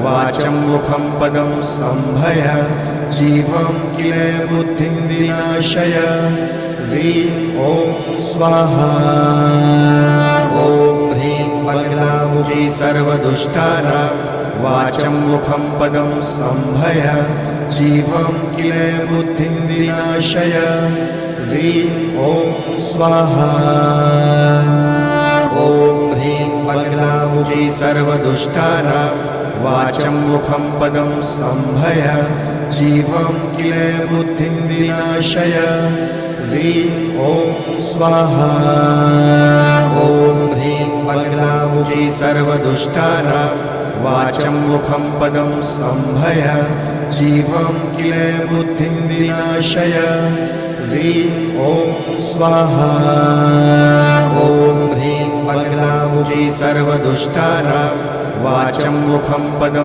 वाचं मुखं पदं स्तम्भय जीवं किल बुद्धिं विनाशय ह्रीं ॐ स्वाहा ॐ ह्रीं बगलामुखी सर्वदुष्टानां वाचं मुखं पदं स्तम्भय जीवं किल बुद्धिं विनाशय ह्रीं ॐ स्वाहा ॐ ह्रीं बगलामुखी सर्वदुष्टानां वाचं मुखं पदं स्तम्भय जीवं किल बुद्धिं विनाशय ह्रीं ॐ स्वाहा ॐ ह्रीं बगलामुखी सर्वदुष्टानां वाचं मुखं पदं स्तम्भय जीवं किल बुद्धिं विनाशय ह्रीं ॐ स्वाहा ॐ ह्रीं बगलामुखी सर्वदुष्टानां वाचं मुखं पदं